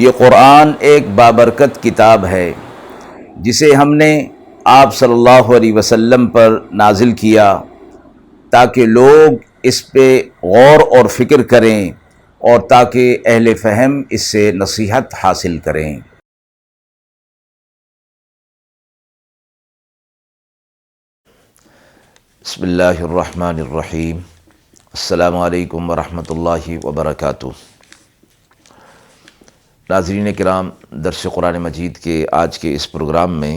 یہ قرآن ایک بابرکت کتاب ہے جسے ہم نے آپ صلی اللہ علیہ وسلم پر نازل کیا تاکہ لوگ اس پہ غور اور فکر کریں اور تاکہ اہل فہم اس سے نصیحت حاصل کریں۔ بسم اللہ الرحمن الرحیم۔ السلام علیکم ورحمۃ اللہ وبرکاتہ۔ ناظرین کرام، درس قرآن مجید کے آج کے اس پروگرام میں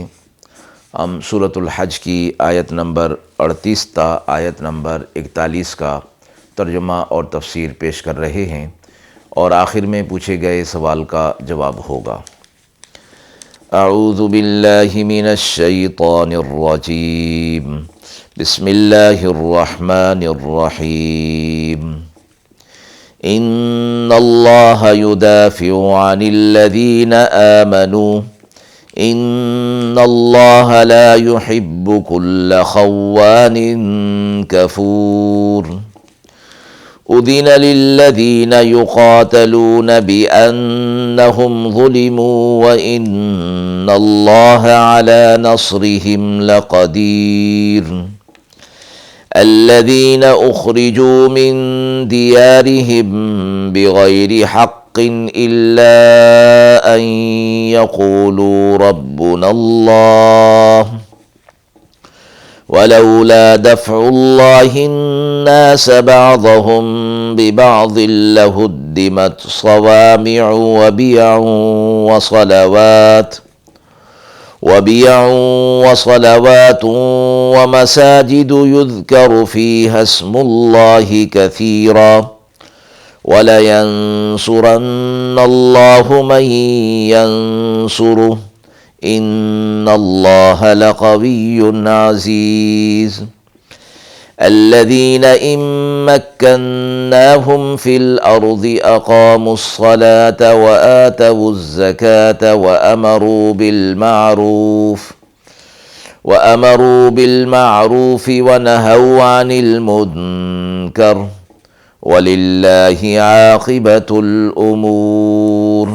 ہم سورۃ الحج کی آیت نمبر 38 تا آیت نمبر 41 کا ترجمہ اور تفسیر پیش کر رہے ہیں، اور آخر میں پوچھے گئے سوال کا جواب ہوگا۔ اعوذ باللہ من الشیطان الرجیم، بسم اللہ الرحمن الرحیم۔ ان اللہ یدافع عن الذین آمنوا ان اللہ لا يحب كل خوان کفور۔ اذن للذین یقاتلون بأنہم ظلموا وإن اللہ علی نصرہم لقدیر۔ الذين أخرجوا من ديارهم بغير حق إلا أن يقولوا ربنا الله ولولا دفع الله الناس بعضهم ببعض لهدمت صوامع وبيع وصلوات ومساجد يذكر فيها اسم الله كثيرا ولينصرن الله من ينصره إن الله لقوي عزيز۔ الذين إن مكناهم في الأرض أقاموا الصلاة وآتوا الزكاة وأمروا بالمعروف ونهوا عن المنكر ولله عاقبة الأمور۔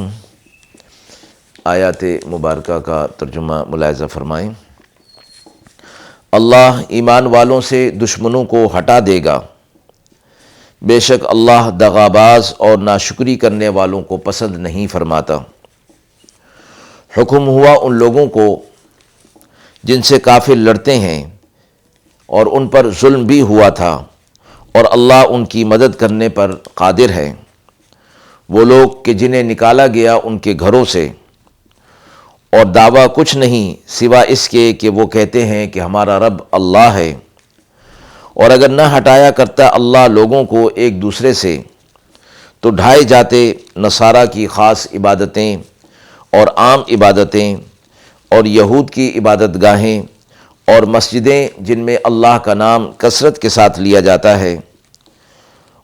آیات مبارکہ کا ترجمہ ملاحظہ فرمائیں۔ اللہ ایمان والوں سے دشمنوں کو ہٹا دے گا، بے شک اللہ دغاباز اور ناشکری کرنے والوں کو پسند نہیں فرماتا۔ حکم ہوا ان لوگوں کو جن سے کافر لڑتے ہیں اور ان پر ظلم بھی ہوا تھا، اور اللہ ان کی مدد کرنے پر قادر ہے۔ وہ لوگ کہ جنہیں نکالا گیا ان کے گھروں سے، اور دعویٰ کچھ نہیں سوا اس کے کہ وہ کہتے ہیں کہ ہمارا رب اللہ ہے، اور اگر نہ ہٹایا کرتا اللہ لوگوں کو ایک دوسرے سے تو ڈھائے جاتے نصارہ کی خاص عبادتیں اور عام عبادتیں، اور یہود کی عبادت گاہیں اور مسجدیں جن میں اللہ کا نام کثرت کے ساتھ لیا جاتا ہے،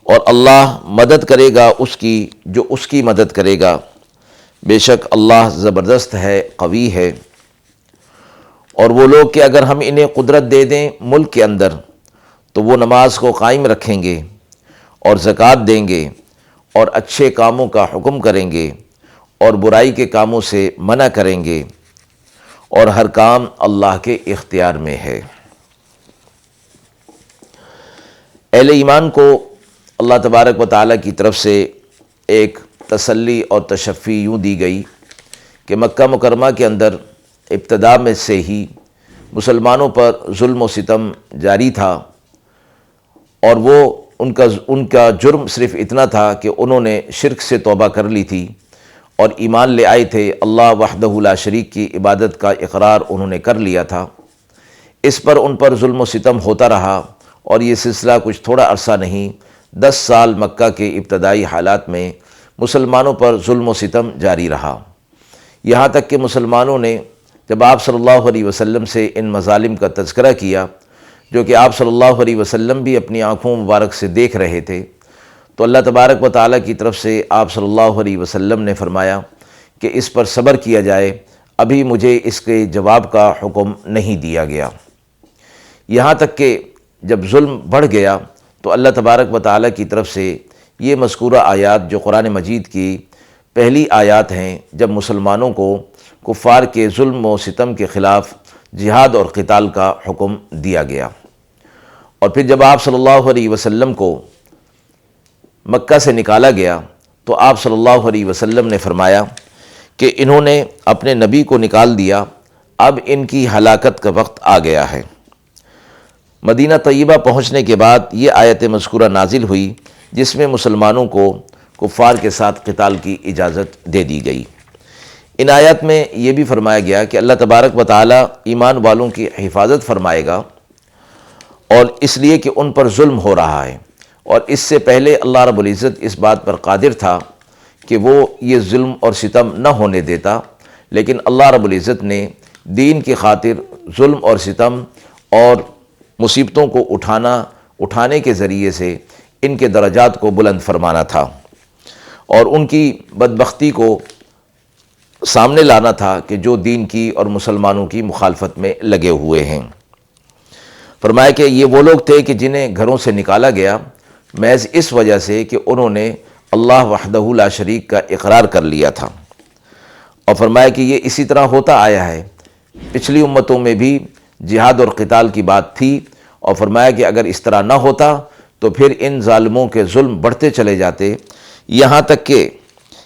اور اللہ مدد کرے گا اس کی جو اس کی مدد کرے گا، بے شک اللہ زبردست ہے، قوی ہے۔ اور وہ لوگ کہ اگر ہم انہیں قدرت دے دیں ملک کے اندر تو وہ نماز کو قائم رکھیں گے اور زکوٰۃ دیں گے اور اچھے کاموں کا حکم کریں گے اور برائی کے کاموں سے منع کریں گے، اور ہر کام اللہ کے اختیار میں ہے۔ اہل ایمان کو اللہ تبارک و تعالیٰ کی طرف سے ایک تسلی اور تشفی یوں دی گئی کہ مکہ مکرمہ کے اندر ابتدا میں سے ہی مسلمانوں پر ظلم و ستم جاری تھا، اور وہ ان کا جرم صرف اتنا تھا کہ انہوں نے شرک سے توبہ کر لی تھی اور ایمان لے آئے تھے، اللہ وحدہ لا شریک کی عبادت کا اقرار انہوں نے کر لیا تھا۔ اس پر ان پر ظلم و ستم ہوتا رہا، اور یہ سلسلہ کچھ تھوڑا عرصہ نہیں، 10 سال مکہ کے ابتدائی حالات میں مسلمانوں پر ظلم و ستم جاری رہا، یہاں تک کہ مسلمانوں نے جب آپ صلی اللہ علیہ وسلم سے ان مظالم کا تذکرہ کیا، جو کہ آپ صلی اللہ علیہ وسلم بھی اپنی آنکھوں مبارک سے دیکھ رہے تھے، تو اللہ تبارک و تعالیٰ کی طرف سے آپ صلی اللہ علیہ وسلم نے فرمایا کہ اس پر صبر کیا جائے، ابھی مجھے اس کے جواب کا حکم نہیں دیا گیا۔ یہاں تک کہ جب ظلم بڑھ گیا تو اللہ تبارک و تعالیٰ کی طرف سے یہ مذکورہ آیات جو قرآن مجید کی پہلی آیات ہیں جب مسلمانوں کو کفار کے ظلم و ستم کے خلاف جہاد اور قتال کا حکم دیا گیا۔ اور پھر جب آپ صلی اللہ علیہ وسلم کو مکہ سے نکالا گیا تو آپ صلی اللہ علیہ وسلم نے فرمایا کہ انہوں نے اپنے نبی کو نکال دیا، اب ان کی ہلاکت کا وقت آ گیا ہے۔ مدینہ طیبہ پہنچنے کے بعد یہ آیت مذکورہ نازل ہوئی جس میں مسلمانوں کو کفار کے ساتھ قتال کی اجازت دے دی گئی۔ ان آیات میں یہ بھی فرمایا گیا کہ اللہ تبارک و تعالی ایمان والوں کی حفاظت فرمائے گا، اور اس لیے کہ ان پر ظلم ہو رہا ہے، اور اس سے پہلے اللہ رب العزت اس بات پر قادر تھا کہ وہ یہ ظلم اور ستم نہ ہونے دیتا، لیکن اللہ رب العزت نے دین کی خاطر ظلم اور ستم اور مصیبتوں کو اٹھانے کے ذریعے سے ان کے درجات کو بلند فرمانا تھا، اور ان کی بدبختی کو سامنے لانا تھا کہ جو دین کی اور مسلمانوں کی مخالفت میں لگے ہوئے ہیں۔ فرمایا کہ یہ وہ لوگ تھے کہ جنہیں گھروں سے نکالا گیا محض اس وجہ سے کہ انہوں نے اللہ وحدہ لا شریک کا اقرار کر لیا تھا، اور فرمایا کہ یہ اسی طرح ہوتا آیا ہے، پچھلی امتوں میں بھی جہاد اور قتال کی بات تھی، اور فرمایا کہ اگر اس طرح نہ ہوتا تو پھر ان ظالموں کے ظلم بڑھتے چلے جاتے، یہاں تک کہ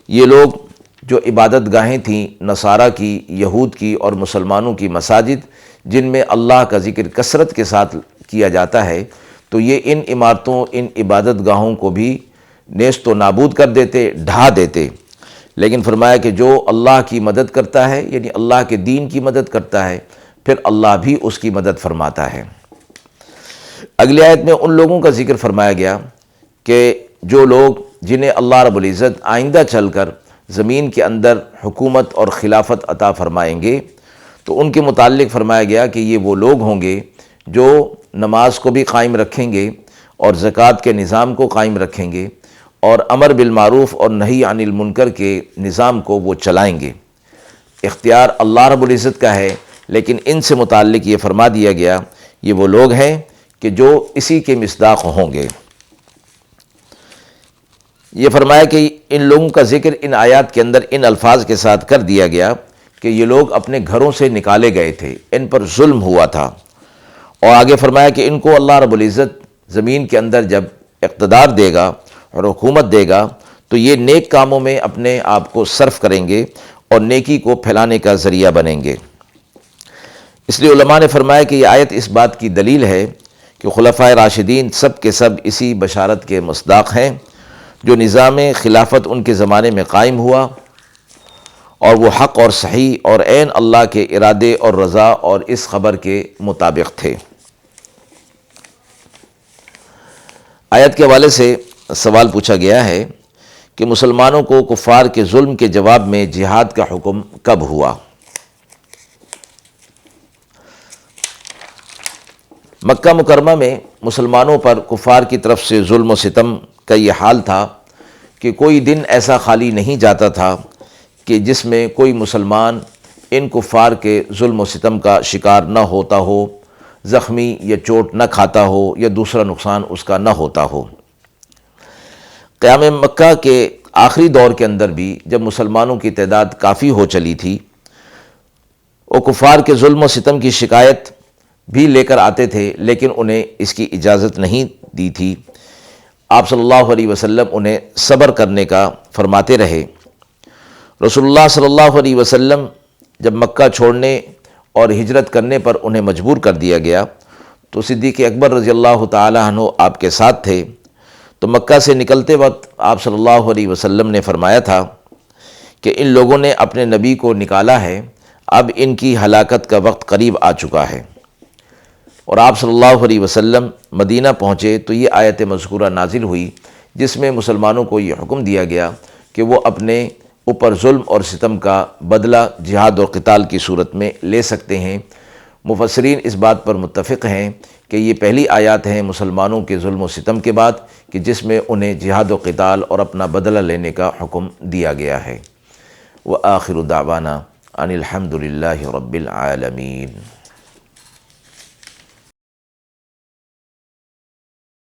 یہ لوگ جو عبادت گاہیں تھیں نصارہ کی، یہود کی اور مسلمانوں کی مساجد جن میں اللہ کا ذکر کثرت کے ساتھ کیا جاتا ہے، تو یہ ان عمارتوں، ان عبادت گاہوں کو بھی نیست و نابود کر دیتے، ڈھا دیتے۔ لیکن فرمایا کہ جو اللہ کی مدد کرتا ہے، یعنی اللہ کے دین کی مدد کرتا ہے، پھر اللہ بھی اس کی مدد فرماتا ہے۔ اگلی آیت میں ان لوگوں کا ذکر فرمایا گیا کہ جو لوگ جنہیں اللہ رب العزت آئندہ چل کر زمین کے اندر حکومت اور خلافت عطا فرمائیں گے، تو ان کے متعلق فرمایا گیا کہ یہ وہ لوگ ہوں گے جو نماز کو بھی قائم رکھیں گے اور زکوٰۃ کے نظام کو قائم رکھیں گے، اور امر بالمعروف اور نہی عن المنکر کے نظام کو وہ چلائیں گے۔ اختیار اللہ رب العزت کا ہے، لیکن ان سے متعلق یہ فرما دیا گیا یہ وہ لوگ ہیں کہ جو اسی کے مصداق ہوں گے۔ یہ فرمایا کہ ان لوگوں کا ذکر ان آیات کے اندر ان الفاظ کے ساتھ کر دیا گیا کہ یہ لوگ اپنے گھروں سے نکالے گئے تھے، ان پر ظلم ہوا تھا، اور آگے فرمایا کہ ان کو اللہ رب العزت زمین کے اندر جب اقتدار دے گا اور حکومت دے گا تو یہ نیک کاموں میں اپنے آپ کو صرف کریں گے اور نیکی کو پھیلانے کا ذریعہ بنیں گے۔ اس لیے علماء نے فرمایا کہ یہ آیت اس بات کی دلیل ہے کہ خلفائے راشدین سب کے سب اسی بشارت کے مصداق ہیں، جو نظام خلافت ان کے زمانے میں قائم ہوا، اور وہ حق اور صحیح اور عین اللہ کے ارادے اور رضا اور اس خبر کے مطابق تھے۔ آیت کے حوالے سے سوال پوچھا گیا ہے کہ مسلمانوں کو کفار کے ظلم کے جواب میں جہاد کا حکم کب ہوا؟ مکہ مکرمہ میں مسلمانوں پر کفار کی طرف سے ظلم و ستم کا یہ حال تھا کہ کوئی دن ایسا خالی نہیں جاتا تھا کہ جس میں کوئی مسلمان ان کفار کے ظلم و ستم کا شکار نہ ہوتا ہو، زخمی یا چوٹ نہ کھاتا ہو یا دوسرا نقصان اس کا نہ ہوتا ہو۔ قیام مکہ کے آخری دور کے اندر بھی جب مسلمانوں کی تعداد کافی ہو چلی تھی، وہ کفار کے ظلم و ستم کی شکایت بھی لے کر آتے تھے، لیکن انہیں اس کی اجازت نہیں دی تھی۔ آپ صلی اللہ علیہ وسلم انہیں صبر کرنے کا فرماتے رہے۔ رسول اللہ صلی اللہ علیہ وسلم جب مکہ چھوڑنے اور ہجرت کرنے پر انہیں مجبور کر دیا گیا تو صدیق اکبر رضی اللہ تعالی عنہ آپ کے ساتھ تھے، تو مکہ سے نکلتے وقت آپ صلی اللہ علیہ وسلم نے فرمایا تھا کہ ان لوگوں نے اپنے نبی کو نکالا ہے، اب ان کی ہلاکت کا وقت قریب آ چکا ہے۔ اور آپ صلی اللہ علیہ وسلم مدینہ پہنچے تو یہ آیت مذکورہ نازل ہوئی جس میں مسلمانوں کو یہ حکم دیا گیا کہ وہ اپنے اوپر ظلم اور ستم کا بدلہ جہاد اور قتال کی صورت میں لے سکتے ہیں۔ مفسرین اس بات پر متفق ہیں کہ یہ پہلی آیات ہیں مسلمانوں کے ظلم و ستم کے بعد کہ جس میں انہیں جہاد و قتال اور اپنا بدلہ لینے کا حکم دیا گیا ہے۔ وآخر دعوانا ان الحمد للہ رب العالمین۔